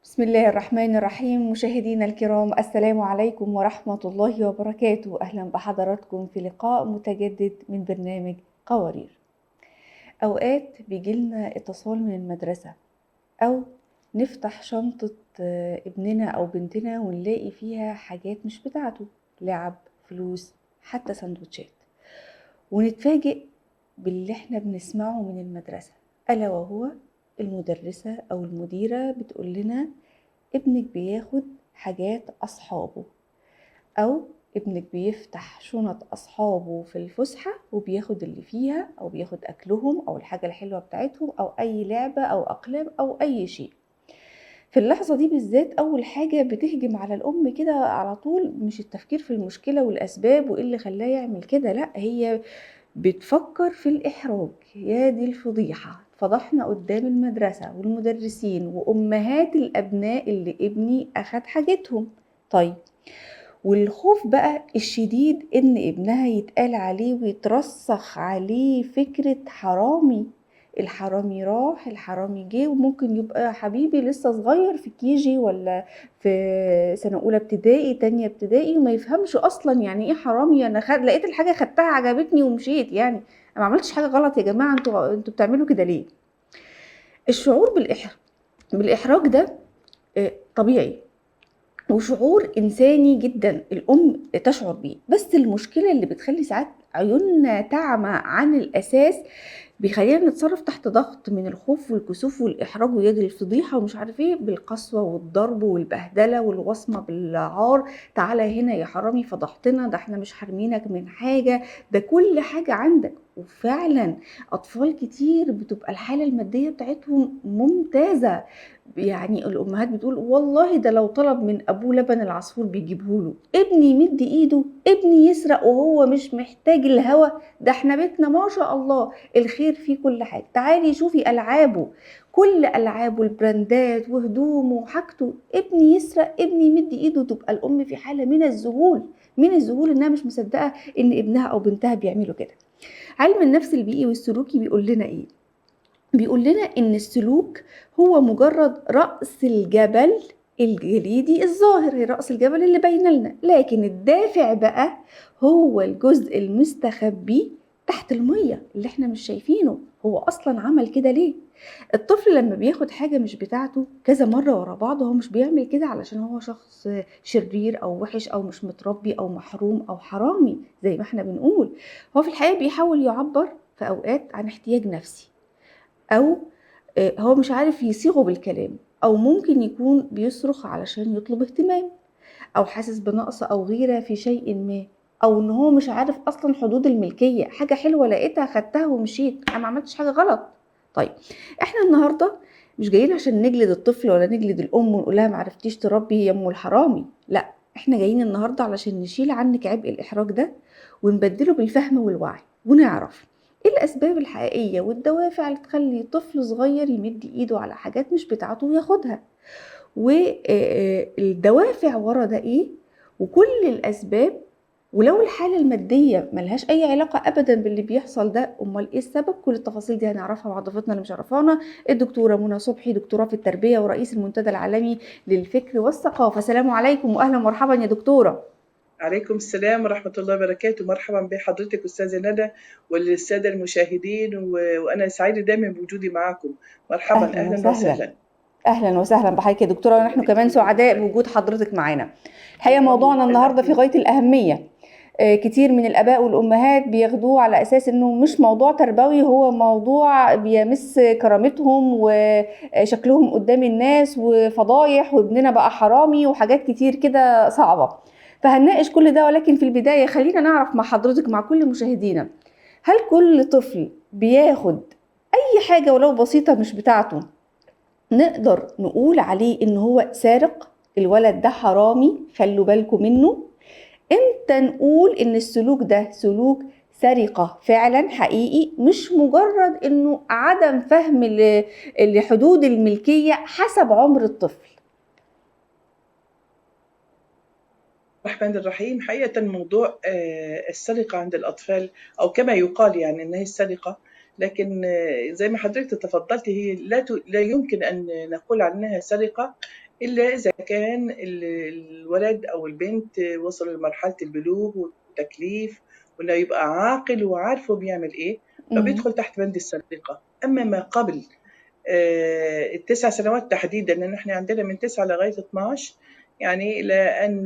بسم الله الرحمن الرحيم. مشاهدينا الكرام، السلام عليكم ورحمة الله وبركاته. أهلا بحضراتكم في لقاء متجدد من برنامج قوارير. أوقات بيجيلنا اتصال من المدرسة أو نفتح شنطة ابننا أو بنتنا ونلاقي فيها حاجات مش بتاعته، لعب، فلوس، حتى سندوتشات، ونتفاجئ باللي احنا بنسمعه من المدرسة، ألا وهو المدرسة أو المديرة بتقول لنا ابنك بياخد حاجات أصحابه، أو ابنك بيفتح شنط أصحابه في الفسحة وبياخد اللي فيها، أو بياخد أكلهم أو الحاجة الحلوة بتاعتهم أو أي لعبة أو أقلام أو أي شيء. في اللحظة دي بالذات أول حاجة بتهجم على الأم كده على طول مش التفكير في المشكلة والأسباب وإيه اللي خلاه يعمل كده، لأ، هي بتفكر في الإحراج. يا دي الفضيحة، فضحنا قدام المدرسة والمدرسين وأمهات الأبناء اللي ابني أخد حاجتهم. طيب، والخوف بقى الشديد إن ابنها يتقال عليه ويترسخ عليه فكرة حرامي. الحرامي راح، الحرامي جه، وممكن يبقى حبيبي لسه صغير في كيجي ولا في سنة أولى ابتدائي تانية ابتدائي وما يفهمش أصلا يعني إيه حرامي. أنا لقيت الحاجة خدتها عجبتني ومشيت، يعني أنا ما عملتش حاجة غلط يا جماعة، انتوا بتعملوا كده ليه؟ الشعور بالإحراج ده طبيعي وشعور إنساني جدا الأم تشعر بيه، بس المشكلة اللي بتخلي ساعات عيوننا تعمى عن الأساس بيخلينا نتصرف تحت ضغط من الخوف والكسوف والإحراج ويد الفضيحة ومش عارف ايه، بالقسوة والضرب والبهدلة والوصمة بالعار. تعالى هنا يا حرامي، فضحتنا، ده احنا مش حارمينك من حاجة، ده كل حاجة عندك. وفعلا أطفال كتير بتبقى الحالة المادية بتاعتهم ممتازة، يعني الأمهات بتقول والله ده لو طلب من أبوه لبن العصفور بيجيبهوله. ابني يمد إيده، ابني يسرق وهو مش محتاج الهوا، ده احنا بيتنا ما شاء الله الخير فيه كل حاجة. تعالي شوفي ألعابه، كل ألعابه البراندات وهدومه وحاجته. ابني يسرق، ابني يمد إيده، تبقى الأم في حالة من الذهول، من الذهول إنها مش مصدقة إن ابنها أو بنتها بيعملوا كده. علم النفس البيئي والسلوكي بيقول لنا إيه؟ بيقول لنا إن السلوك هو مجرد رأس الجبل الجليدي الظاهر، هي رأس الجبل اللي باين لنا، لكن الدافع بقى هو الجزء المستخبي تحت المية اللي احنا مش شايفينه. هو أصلا عمل كده ليه؟ الطفل لما بياخد حاجة مش بتاعته كذا مرة ورا بعض، هو مش بيعمل كده علشان هو شخص شرير أو وحش أو مش متربي أو محروم أو حرامي زي ما احنا بنقول. هو في الحقيقة بيحاول يعبر في أوقات عن احتياج نفسي، أو هو مش عارف يصيغه بالكلام، أو ممكن يكون بيصرخ علشان يطلب اهتمام، أو حاسس بنقص أو غيرة في شيء ما، أو إن هو مش عارف أصلا حدود الملكية. حاجة حلوة لقيتها خدتها ومشيت، أنا ما عملتش حاجة غلط. طيب، احنا النهاردة مش جايين عشان نجلد الطفل ولا نجلد الأم ونقول لها معرفتيش تربي يا أم الحرامي، لا، احنا جايين النهاردة علشان نشيل عنك عبء الإحراج ده ونبدله بالفهم والوعي، ونعرف ايه الأسباب الحقيقية والدوافع اللي تخلي طفل صغير يمد ايده على حاجات مش بتاعته وياخدها، والدوافع ورا ده ايه، وكل الأسباب. ولو الحالة المادية ملهاش أي علاقة أبدا باللي بيحصل ده، أمال إيه السبب؟ كل التفاصيل دي هنعرفها مع ضيفتنا اللي مشرفانا الدكتورة منى صبحي، دكتوراه في التربية ورئيس المنتدى العالمي للفكر والثقافة. سلام عليكم وأهلا ومرحبا يا دكتورة. عليكم السلام ورحمة الله وبركاته. مرحبا بحضرتك أستاذة ندى وللسادة المشاهدين وأنا سعيدة دايما بوجودي معكم. مرحبا، أهلا أهلا وسهلا. وسهلا. أهلا وسهلا بحضرتك يا دكتورة، الله ونحن كمان يكرمك. سعداء بوجود حضرتك معنا. الحقيقة موضوعنا الله النهاردة في يكرمك. غاية الأهمية. كتير من الآباء والأمهات بياخدوه على أساس إنه مش موضوع تربوي، هو موضوع بيمس كرامتهم وشكلهم قدام الناس وفضايح وابننا بقى حرامي وحاجات كتير كده صعبة. فهنناقش كل ده، ولكن في البداية خلينا نعرف مع حضرتك مع كل مشاهدينا، هل كل طفل بياخد أي حاجة ولو بسيطة مش بتاعته نقدر نقول عليه إن هو سارق؟ الولد ده حرامي، خلوا بالكم منه. امتى نقول ان السلوك ده سلوك سرقة فعلا حقيقي، مش مجرد انه عدم فهم لحدود الملكية حسب عمر الطفل؟ الرحمن الرحيم. حقيقة موضوع السرقة عند الأطفال، أو كما يقال يعني أنها السرقة، لكن زي ما حضرتك تفضلتي هي لا يمكن أن نقول عنها سرقة إلا إذا كان الولد أو البنت وصلوا لمرحلة البلوغ والتكليف، وإنه يبقى عاقل وعارف هو بيعمل إيه، امم. فبيدخل تحت بند السرقة. أما ما قبل ال9 سنوات تحديدًا، لأن إحنا عندنا من 9 لغاية 12، يعني إلى أن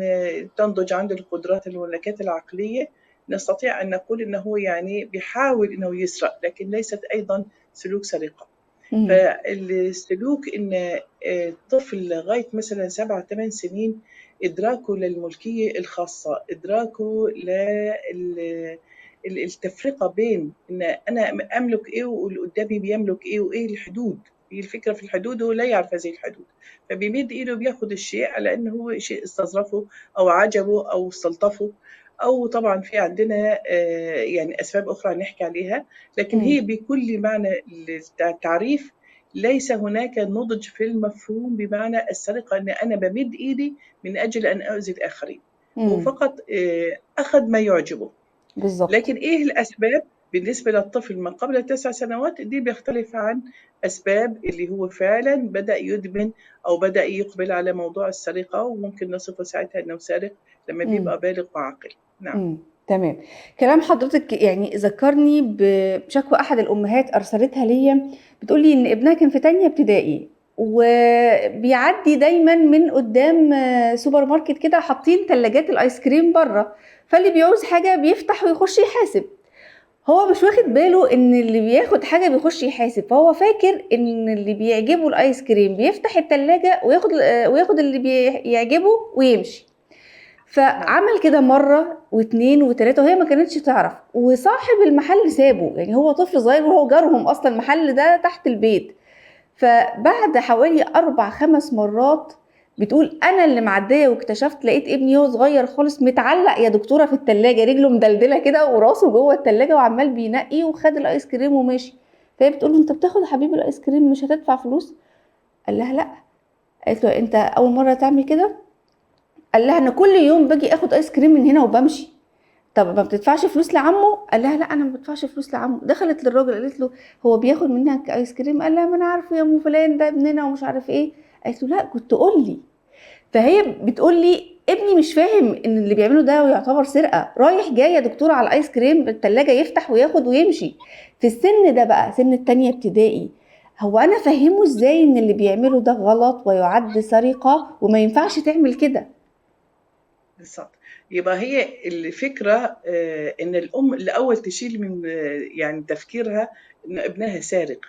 تنضج عنده القدرات والملكات العقلية، نستطيع أن نقول إنه هو يعني بيحاول إنه يسرق، لكن ليست أيضًا سلوك سرقة. امم. فالسلوك إن الطفل لغاية مثلًا 7، 8 سنين إدراكه للملكية الخاصة، إدراكه التفرقة بين إن أنا أملك إيه واللي قدامي بيملك إيه، وإيه الحدود. هي الفكرة في الحدود، هو لا يعرف هذه الحدود، فبيمد إيده بياخد الشيء على إنه هو شيء استظرفه أو عجبه أو استلطفه، أو طبعًا في عندنا يعني أسباب أخرى نحكي عليها، لكن امم. هي بكل معنى التعريف ليس هناك نضج في المفهوم بمعنى السرقة أن أنا بمد إيدي من أجل أن أؤذي الآخرين. هو امم. فقط أخذ ما يعجبه. بالظبط. لكن إيه الأسباب بالنسبة للطفل ما قبل ال9 سنوات؟ دي بيختلف عن أسباب اللي هو فعلا بدأ يدمن أو بدأ يقبل على موضوع السرقة، وممكن نصفه ساعتها أنه سارق لما امم. بيبقى بالغ وعاقل. نعم. تمام. كلام حضرتك يعني ذكرني بشكوى احد الامهات ارسلتها ليا، بتقولي ان ابنها كان في تانية ابتدائي وبيعدي دايما من قدام سوبر ماركت كده حاطين ثلاجات الايس كريم بره، فاللي بيعوز حاجه بيفتح ويخش يحاسب. هو مش واخد باله ان اللي بياخد حاجه بيخش يحاسب، فهو فاكر ان اللي بيعجبه الايس كريم بيفتح الثلاجه وياخد اللي بيعجبه ويمشي. نعم. فعمل كده مرة واتنين وتلاتة وهي ما كانتش تعرف، وصاحب المحل سابه، يعني هو طفل صغير وهو جارهم أصلا المحل ده تحت البيت. فبعد حوالي 4 5 مرات بتقول أنا اللي معدية واكتشفت لقيت ابني هو صغير خالص متعلق يا دكتورة في التلاجة، رجله مدلدلة كده وراسه جوه التلاجة وعمال بينقي، وخد الآيس كريم وماشي. فهي بتقول له أنت بتاخد يا حبيبي الآيس كريم مش هتدفع فلوس؟ قال لها لأ. قالت له أنت أول مرة تعمل كده؟ قال لها انا كل يوم باجي اخد ايس كريم من هنا وبمشي. طب ما بتدفعش فلوس لعمه؟ قال لها لا انا ما بدفعش فلوس لعمه. دخلت للراجل قالت له هو بياخد منك ايس كريم؟ قال لها ما انا عارفه يا ام فلان ده ابننا ومش عارف ايه. قالت له لا كنت قول لي. فهي بتقول لي ابني مش فاهم ان اللي بيعمله ده يعتبر سرقه، رايح جاي يا دكتوره على الايس كريم التلاجة يفتح وياخد ويمشي. في السن ده بقى سن التانية ابتدائي، هو انا فهمه ازاي ان اللي بيعمله ده غلط ويعد سرقه وما ينفعش تعمل كده؟ بالضبط. يبقى هي الفكرة إن الأم الأول تشيل من يعني تفكيرها إن ابنها سارق.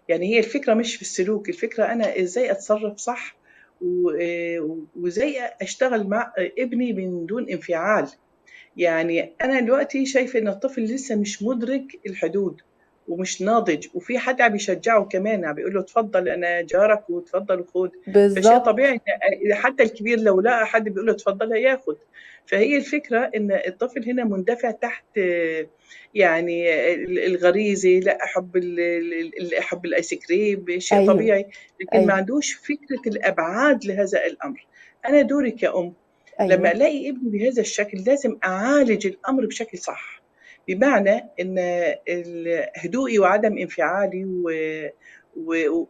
يعني هي الفكرة مش في السلوك، الفكرة أنا إزاي أتصرّف صح، وإزاي أشتغل مع ابني من دون انفعال. يعني أنا دلوقتي شايفة إن الطفل لسه مش مُدرك الحدود ومش ناضج، وفي حد عم يشجّعه كمان، عم بيقول له اتفضّل أنا جارك واتفضّل وخُد. فشيء بالظبط. طبيعي إن حتى الكبير لو لقى حد بيقول له اتفضّل هياخُد. فهي الفكرة إن الطفل هنا مندفع تحت يعني الغريزة، لأ حُب حُب الآيس كريم شيء ايوه. طبيعي، لكن ما ايوه. عندوش فكرة الأبعاد لهذا الأمر. أنا دوري كأم لما ايوه. ألاقي ابني بهذا الشكل لازم أعالج الأمر بشكل صح، بمعنى إن هدوئي وعدم انفعالي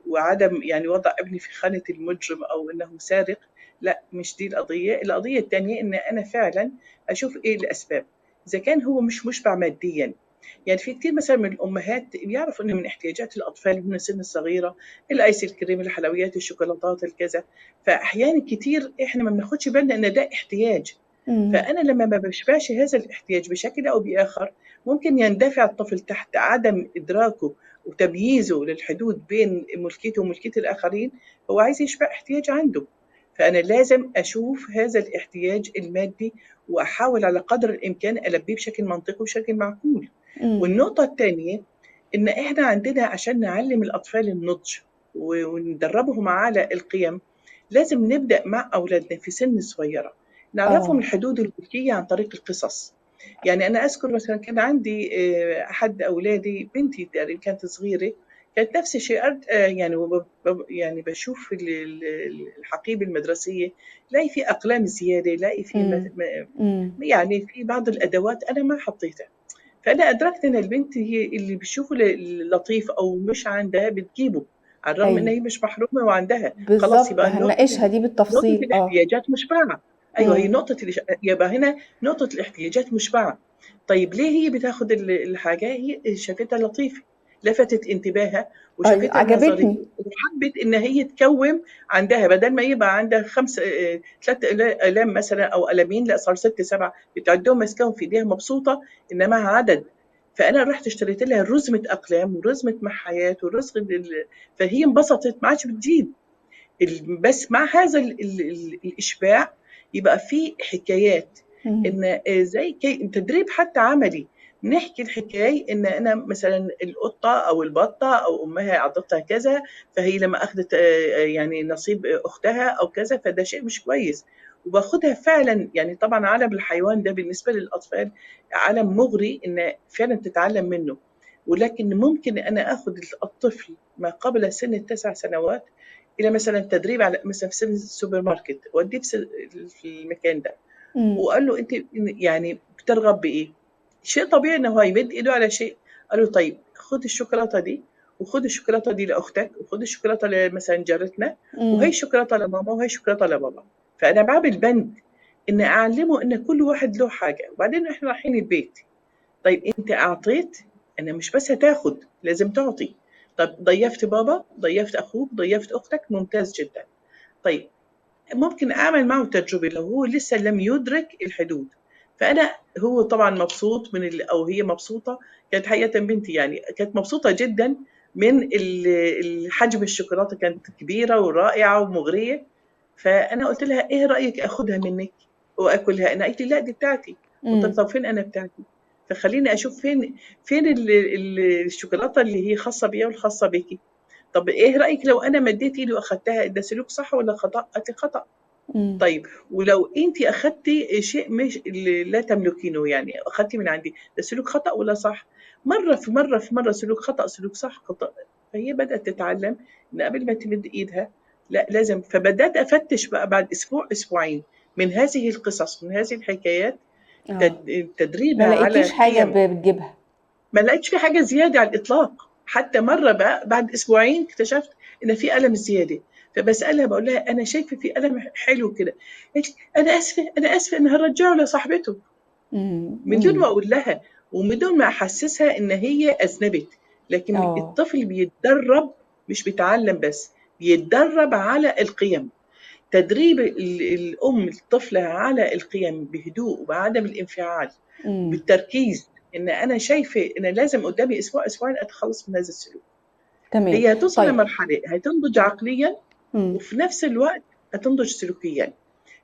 وعدم يعني وضع ابني في خانة المجرم أو إنه سارق، لا مش دي القضية. القضية التانية إن أنا فعلا أشوف إيه الأسباب. إذا كان هو مش مشبع ماديا، يعني في كتير مثلا من الأمهات بيعرفوا إن من احتياجات الأطفال من السن الصغيرة الآيس الكريم، الحلويات، الشوكولاتات، الكذا. فأحيانا كتير إحنا ما بناخدش بالنا إن ده احتياج. امم. فأنا لما ما بشبعش هذا الاحتياج بشكل أو بآخر، ممكن يندفع الطفل تحت عدم إدراكه وتمييزه للحدود بين ملكيته وملكية الآخرين. هو عايز يشبع احتياج عنده، فأنا لازم أشوف هذا الاحتياج المادي وأحاول على قدر الإمكان ألبيه بشكل منطقي وبشكل معقول. امم. والنقطة الثانية إن إحنا عندنا عشان نعلم الأطفال النضج وندربهم على القيم، لازم نبدأ مع أولادنا في سن صغيرة نعرفهم اه. الحدود الملكية عن طريق القصص. يعني أنا أذكر مثلا كان عندي أحد أولادي، بنتي تقريبا كانت صغيرة، كانت نفس الشيء يعني يعني بشوف في الحقيبة المدرسية لاقي في أقلام زيادة، لاقي في امم. امم. يعني في بعض الأدوات أنا ما حطيتها. فأنا أدركت إن البنت هي اللي بتشوفه لطيف أو مش عندها بتجيبه، على الرغم ان ايوه هي مش محرومه وعندها. خلاص بالظبط، يبقى هنناقشها دي نقطه بالتفصيل. اه. الاحتياجات مشبعه. ايوه هي امم. يبقى هنا نقطه الاحتياجات مشبعه. طيب ليه هي بتاخد الحاجه؟ هي شافتها لطيفه، لفتت انتباهها ايوه وشافتها نظريه عجبتني. وحبت ان هي تكوم عندها، بدل ما يبقى عندها 3 آلام مثلا او قلمين، لا صار 6 7 بتعدهم ماسكاهم في ايديها مبسوطه ان معها عدد. فانا رحت اشتريت لها رزمه اقلام ورزمه محايات ورزمه فهي انبسطت، ما عادش بتجيب. بس مع هذا الإشباع يبقى في حكايات، امم. إن زي تدريب حتى عملي. نحكي الحكاية إن أنا مثلا القطة أو البطة أو أمها عضتها كذا، فهي لما أخذت يعني نصيب أختها أو كذا، فده شيء مش كويس. وباخدها فعلا، يعني طبعا عالم الحيوان ده بالنسبة للأطفال عالم مغري إن فعلا تتعلم منه. ولكن ممكن أنا أخذ الطفل ما قبل سن ال9 سنوات الى مثلا تدريب على مثلا في السوبر ماركت، وديه في المكان ده امم. وقال له انت يعني بترغب بايه؟ شيء طبيعي انه هو يمد ايده على شيء. قال له طيب خد الشوكولاته دي، وخد الشوكولاته دي لاختك، وخد الشوكولاته مثلا جارتنا، وهي امم. الشوكولاته لماما، وهي الشوكولاته لبابا. فانا بعمل بند ان اعلمه ان كل واحد له حاجه. وبعدين احنا رايحين البيت، طيب انت اعطيت، انا مش بس هتاخد، لازم تعطي. طب ضيفت بابا، ضيفت اخوك، ضيفت اختك، ممتاز جدا. طيب ممكن اعمل معه تجربه لو هو لسه لم يدرك الحدود. فانا هو طبعا مبسوط من او هي مبسوطه. كانت حقيقه بنتي يعني كانت مبسوطه جدا من الحجم الشوكولاته، كانت كبيره ورائعه ومغريه. فانا قلت لها ايه رايك اخدها منك واكلها؟ انا قالت لي لا دي بتاعتي. قلت لها امم. طب فين انا بتاعتي؟ فخليني اشوف فين الشوكولاته اللي هي خاصه بيا والخاصه بيكي. طب ايه رايك لو انا مديت ايدي واخدتها، ده سلوك صح ولا خطا؟ قالت لي خطا. امم. طيب ولو انت اخدتي شيء مش لا تملكينه، يعني اخدتي من عندي، ده سلوك خطا ولا صح؟ مره في مره في مره سلوك خطا، سلوك صح، خطا. فهي بدات تتعلم ان قبل ما تمد ايدها لا لازم. فبدات افتش بقى بعد اسبوع اسبوعين من هذه القصص، من هذه الحكايات، اه. ما تدريبها على لقيتيش حاجة قيم. بتجيبها؟ ما لقيتش في حاجة زيادة على الإطلاق. حتى مرة بقى بعد أسبوعين اكتشفت إن في ألم زيادة. فبسألها بقول لها أنا شايفة في ألم حلو كده. قالت لي أنا آسفة، أنا آسفة، إن هرجعه لصاحبته. من دون ما امم. أقول لها ومن دون ما أحسسها إن هي أذنبت. لكن اه. الطفل بيتدرب، مش بيتعلم بس، بيتدرب على القيم. تدريب الأم لطفلها على القيم بهدوء وبعدم الانفعال امم. وبالتركيز، إن أنا شايفة إن لازم قدامي أسبوع أسبوعين أتخلص من هذا السلوك. تمام. هي هتوصل طيب. لمرحلة هتنضج عقليا امم. وفي نفس الوقت هتنضج سلوكيا.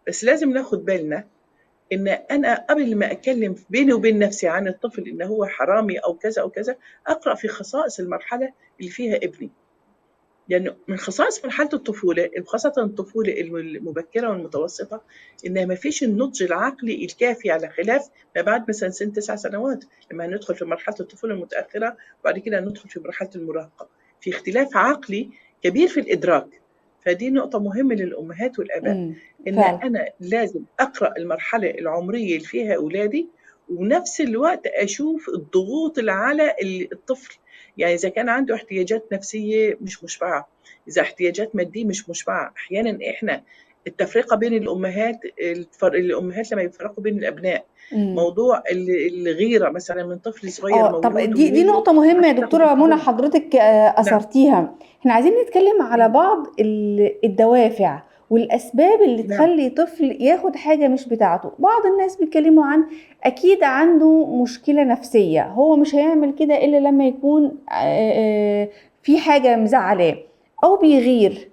بس لازم ناخد بالنا إن أنا قبل ما أتكلم بيني وبين نفسي عن الطفل إن هو حرامي أو كذا أو كذا، أقرأ في خصائص المرحلة اللي فيها ابني. لأنه من خصائص مرحلة الطفولة، خاصة الطفولة المبكرة والمتوسطة، إن ما فيش النضج العقلي الكافي، على خلاف ما بعد مثلا سن 9 سنوات لما ندخل في مرحلة الطفولة المتأخرة وبعد كده ندخل في مرحلة المراهقة. في اختلاف عقلي كبير في الإدراك. فدي نقطة مهمة للأمهات والآباء، إن فعلا. أنا لازم أقرأ المرحلة العمرية اللي فيها أولادي، ونفس الوقت أشوف الضغوط اللي على الطفل. يعني إذا كان عنده احتياجات نفسية مش مشبعة، إذا احتياجات مادية مش مشبعة. أحيانا إحنا التفرقة بين الأمهات، الأمهات لما يفرقوا بين الأبناء، امم. موضوع الغيرة مثلا من طفل صغير اه. طب مولود دي وهي نقطة مهمة يا عايزة تاخد دكتورة منى، الحضن. حضرتك نعم. أثرتيها. احنا عايزين نتكلم على مم. بعض الدوافع والأسباب اللي نعم. تخلي طفل ياخد حاجة مش بتاعته. بعض الناس بيتكلموا عن أكيد عنده مشكلة نفسية، هو مش هيعمل كده إلا لما يكون في حاجة مزعلاه، أو بيغير،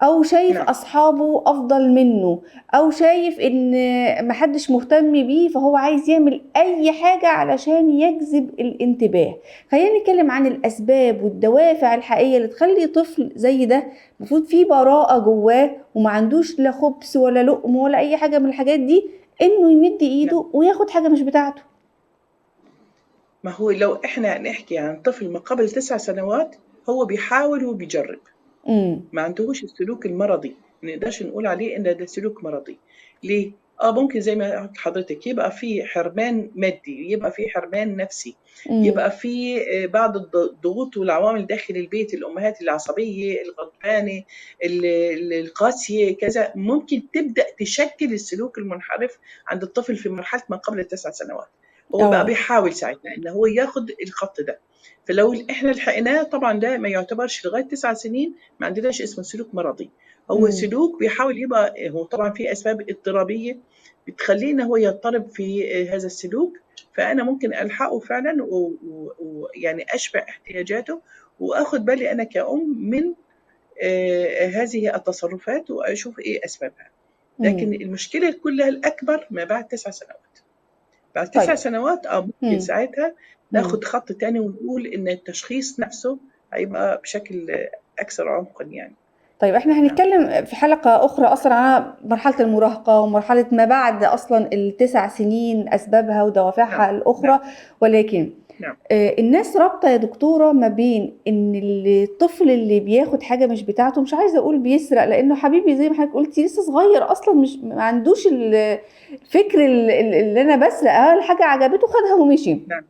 أو شايف نعم. أصحابه أفضل منه، او شايف ان محدش مهتم بيه فهو عايز يعمل اي حاجة علشان يجذب الانتباه. خلينا نتكلم عن الاسباب والدوافع الحقيقية اللي تخلي طفل زي ده المفروض فيه براءة جواه وما عندوش لا خبث ولا لقم ولا اي حاجة من الحاجات دي، انه يمد نعم. ايده وياخد حاجة مش بتاعته. ما هو لو إحنا نحكي عن طفل ما قبل 9 سنوات، هو بيحاول وبيجرب، امم. ما عندهوش السلوك المرضي. ما نقدرش نقول عليه إن ده سلوك مرضي. ليه؟ ممكن زي ما قلت حضرتك يبقى في حرمان مادي، يبقى في حرمان نفسي، امم. يبقى في بعض الضغوط والعوامل داخل البيت، الأمهات العصبية الغضبانة القاسية كذا، ممكن تبدأ تشكل السلوك المنحرف عند الطفل في مرحلة ما قبل ال9 سنوات. هو بقى اه. بيحاول ساعتها إن هو ياخد الخط ده. فلو إحنا لحقناه طبعا ده ما يعتبرش لغاية 9 سنين، ما عندناش اسمه سلوك مرضي. هو امم. سلوك بيحاول يبقى، هو طبعا في أسباب اضطرابية بتخليه إن هو يضطرب في هذا السلوك. فأنا ممكن ألحقه فعلا ويعني أشبع احتياجاته، وأخد بالي أنا كأم من هذه التصرفات وأشوف إيه أسبابها. لكن امم. المشكلة كلها الأكبر ما بعد 9 سنوات. بعد تسع طيب. سنوات ممكن امم. ساعتها امم. ناخد خط تاني ونقول إن التشخيص نفسه هيبقى بشكل أكثر عمقا يعني. طيب احنا نعم. هنتكلم في حلقة أخرى أصلا عن مرحلة المراهقة ومرحلة ما بعد أصلا ال9 سنين، أسبابها نعم. ودوافعها نعم. الأخرى. ولكن نعم. الناس رابطة يا دكتورة ما بين إن الطفل اللي بياخد حاجة مش بتاعته، مش عايزة أقول بيسرق لأنه حبيبي زي ما حضرتك قلتي لسه صغير أصلا، مش ما عندوش الفكر اللي أنا بسرق، الحاجة عجبته خدها ومشي. نعم.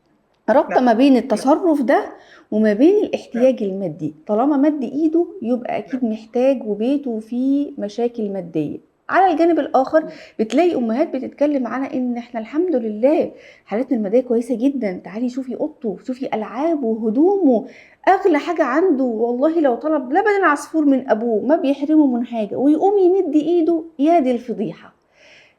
رابطة نعم. ما بين نعم. التصرف ده وما بين نعم. الاحتياج المادي. طالما مد ايده يبقى نعم. اكيد محتاج وبيته فيه مشاكل مادية. على الجانب الاخر نعم. بتلاقي امهات بتتكلم على ان احنا الحمد لله حالتنا المادية كويسة جدا، تعالي شوفي اوضته، شوفي العابه وهدومه، اغلى حاجة عنده والله لو طلب لبن عصفور من ابوه ما بيحرمه من حاجة، ويقوم يمد ايده، يا دي الفضيحة.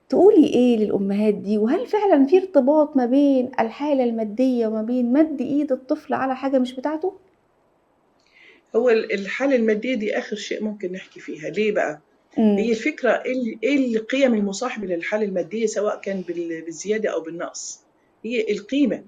تقولي ايه للأمهات دي؟ وهل فعلا في ارتباط ما بين الحالة المادية وما بين مد ايد الطفل على حاجة مش بتاعته؟ هو الحالة المادية دي آخر شيء ممكن نحكي فيها. ليه بقى؟ هي امم. الفكرة إيه القيم المصاحبة للحالة المادية سواء كان بالزيادة أو بالنقص. هي القيمة.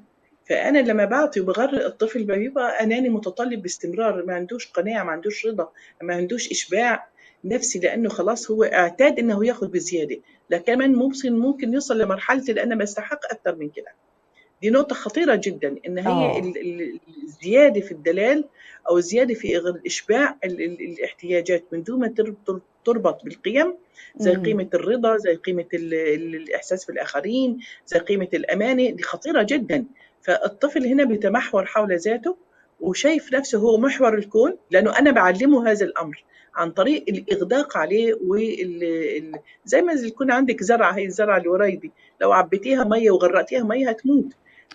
فأنا لما بعطي وبغرق الطفل بيبقى أناني متطلب باستمرار، ما عندوش قناعة، ما عندوش رضا، ما عندوش إشباع نفسي، لأنه خلاص هو اعتاد إنه ياخد بزيادة. لا كمان ممكن يوصل لمرحلة اللي أنا بستحق أكتر من كده. دي نقطة خطيرة جدا، إن هي اه. الزيادة في الدلال أو الزيادة في إشباع الاحتياجات من دون ما تربط بالقيم، زي امم. قيمة الرضا، زي قيمة الإحساس بالآخرين، زي قيمة الأمانة. دي خطيرة جدا. فالطفل هنا بيتمحور حول ذاته وشايف نفسه هو محور الكون، لأنه أنا بعلمه هذا الأمر عن طريق الإغداق عليه زي ما يكون عندك زرعة، هي الزرعة اللي وراي دي لو عبيتيها مية وغرقتيها مية هتموت.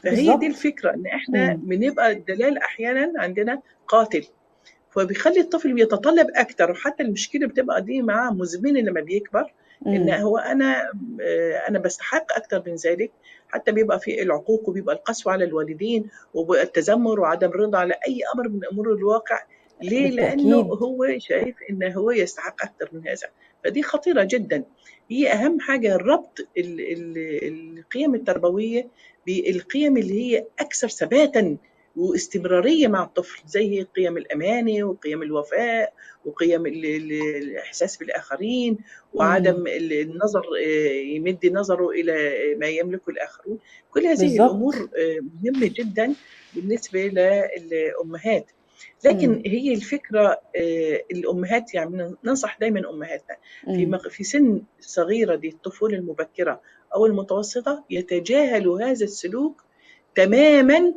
فهي دي بالظبط. الفكرة، إن إحنا امم. بنبقى الدلال أحيانا عندنا قاتل، فبيخلي الطفل بيتطلب أكتر. وحتى المشكلة بتبقى دي معاه مزمنة لما بيكبر، إن امم. هو أنا بستحق أكتر من ذلك. حتى بيبقى في العقوق وبيبقى القسوة على الوالدين والتذمر وعدم الرضا على أي أمر من أمور الواقع. ليه؟ لأنه بالتأكيد. هو شايف إنه هو يستحق أكتر من هذا. فدي خطيرة جدا. هي أهم حاجة ربط القيم التربوية بالقيم اللي هي أكثر ثباتا واستمرارية مع الطفل، زي قيم الأمانة وقيم الوفاء وقيم الإحساس بالآخرين امم. وعدم النظر، يمد نظره إلى ما يملكه الآخرون. كل هذه بالظبط. الأمور مهمة جدا بالنسبة للأمهات. لكن امم. هي الفكرة، الأمهات يعني ننصح دايما أمهاتنا امم. في سن صغيرة دي، الطفولة المبكرة أو المتوسطة، يتجاهلوا هذا السلوك تماما،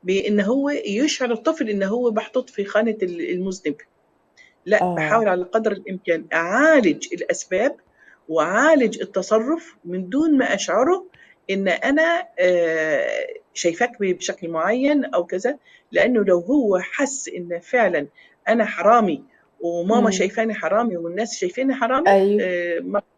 بإن هو يشعر الطفل إن هو محطوط في خانة المذنب. لا، بحاول اه. على قدر الإمكان أعالج الأسباب وأعالج التصرف من دون ما أشعره إن أنا شايفاك بشكل معين أو كذا. لأنه لو هو حس إن فعلا أنا حرامي وماما امم. شايفاني حرامي والناس شايفيني حرامي، ايوه.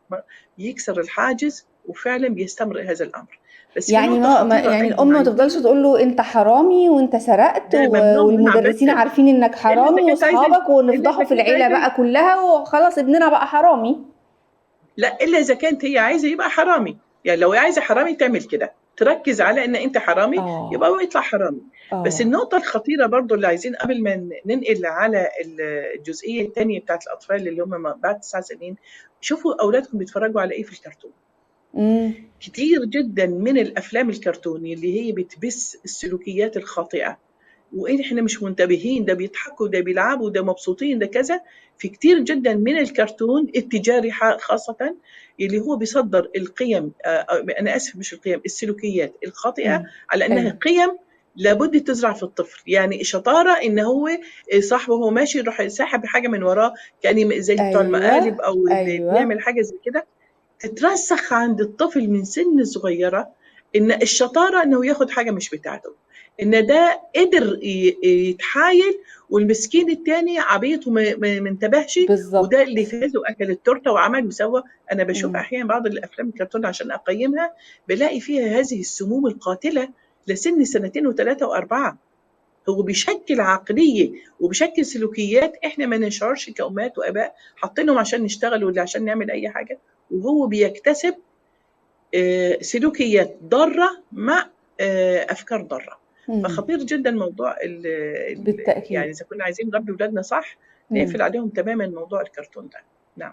يكسر الحاجز وفعلا بيستمر هذا الأمر. بس في يعني نقطة ما خطيرة يعني أيضا الام ما تفضلش عايزين، تقول له انت حرامي وانت سرقت ده ممنوع منها والمدرسين باتا. عارفين انك إلا إذا حرامي كنت عايزة واصحابك إلا ونفضحه إذا في كنت العيلة عايزة بقى كلها وخلاص ابننا بقى حرامي. لا، الا اذا كانت هي عايزه يبقى حرامي. يعني لو هي عايزه حرامي تعمل كده، تركز على ان انت حرامي اه. يبقى هو يطلع حرامي. بس اه. النقطه الخطيره برضو اللي عايزين قبل ما ننقل على الجزئيه الثانيه بتاعت الاطفال اللي هم بعد 9 سنين، شوفوا اولادكم بيتفرجوا على ايه في الكرتون. امم. كتير جدا من الافلام الكرتوني اللي هي بتبث السلوكيات الخاطئه، واحنا مش منتبهين، ده بيضحكوا، ده بيلعبوا، ده مبسوطين، ده كذا. في كتير جدا من الكرتون التجاري خاصة اللي هو بيصدر القيم، انا اسف مش القيم، السلوكيات الخاطئة مم. على انها ايوه قيم لابد تزرع في الطفل. يعني الشطارة ان هو صاحبه هو ماشي يروح ساحب حاجة من وراه، كان زي بتوع ايوه المقالب او اللي ايوه بيعمل حاجة زي كده. تترسخ عند الطفل من سن صغيرة إن الشطارة إنه ياخد حاجة مش بتاعته، إن ده قدر يتحايل، والمسكين التاني عبيط وما انتبهش، وده بالظبط. اللي فاز وأكل التورتة وعمل وسوى. أنا بشوف مم. أحيانا بعض الأفلام الكرتون عشان أقيمها بلاقي فيها هذه السموم القاتلة لسن سنتين وثلاثة وأربعة. هو بيشكل عقلية وبيشكل سلوكيات احنا ما نشعرش كأمهات وآباء حاطينهم عشان نشتغل ولا عشان نعمل أي حاجة، وهو بيكتسب سلوكيات ضارة مع أفكار ضارة. مم. فخطير جدا موضوع يعني بالتأكيد. إذا كنا عايزين نربي ولادنا صح مم. نقفل عليهم تماما موضوع الكرتون ده. نعم.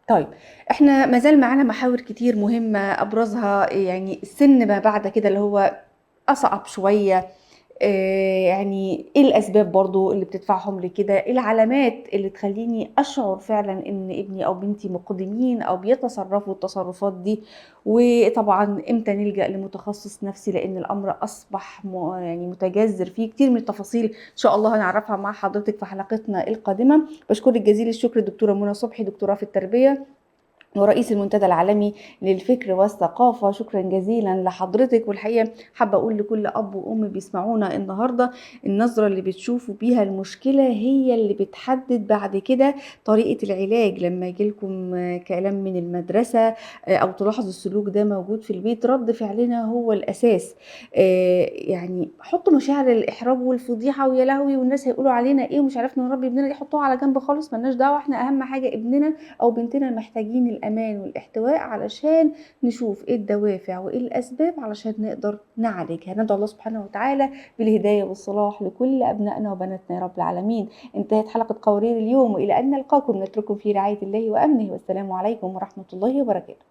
طيب، احنا مازال معانا محاور كتير مهمة، أبرزها يعني السن ما بعد كده اللي هو أصعب شوية. يعني ايه الاسباب برضو اللي بتدفعهم لكده، ايه العلامات اللي تخليني اشعر فعلا ان ابني او بنتي مقدمين او بيتصرفوا التصرفات دي، وطبعا امتى نلجأ لمتخصص نفسي لان الامر اصبح يعني متجذر فيه كتير من التفاصيل ان شاء الله هنعرفها مع حضرتك في حلقتنا القادمة. بشكرك جزيل الشكر دكتورة منى صبحي، دكتوراه في التربية ورئيس المنتدى العالمي للفكر والثقافة. شكرا جزيلا لحضرتك. والحقيقة حابة أقول لكل أب وأم بيسمعونا النهاردة، النظرة اللي بتشوفوا بيها المشكلة هي اللي بتحدد بعد كده طريقة العلاج. لما يجيلكم كلام من المدرسة أو تلاحظوا السلوك ده موجود في البيت، رد فعلنا هو الأساس. يعني حطوا مشاعر الإحراج والفضيحة ويا لهوي والناس هيقولوا علينا إيه ومش عرفنا نربي ابننا، دي حطوها على جنب خالص، ملناش دعوة. احنا أهم حاجة ابننا أو بنتنا محتاجين الأمان والاحتواء علشان نشوف إيه الدوافع وإيه الأسباب علشان نقدر نعالجها. ندعو الله سبحانه وتعالى بالهداية والصلاح لكل أبنائنا وبناتنا يا رب العالمين. انتهت حلقة قوارير اليوم، وإلى أن نلقاكم نترككم في رعاية الله وأمنه، والسلام عليكم ورحمة الله وبركاته.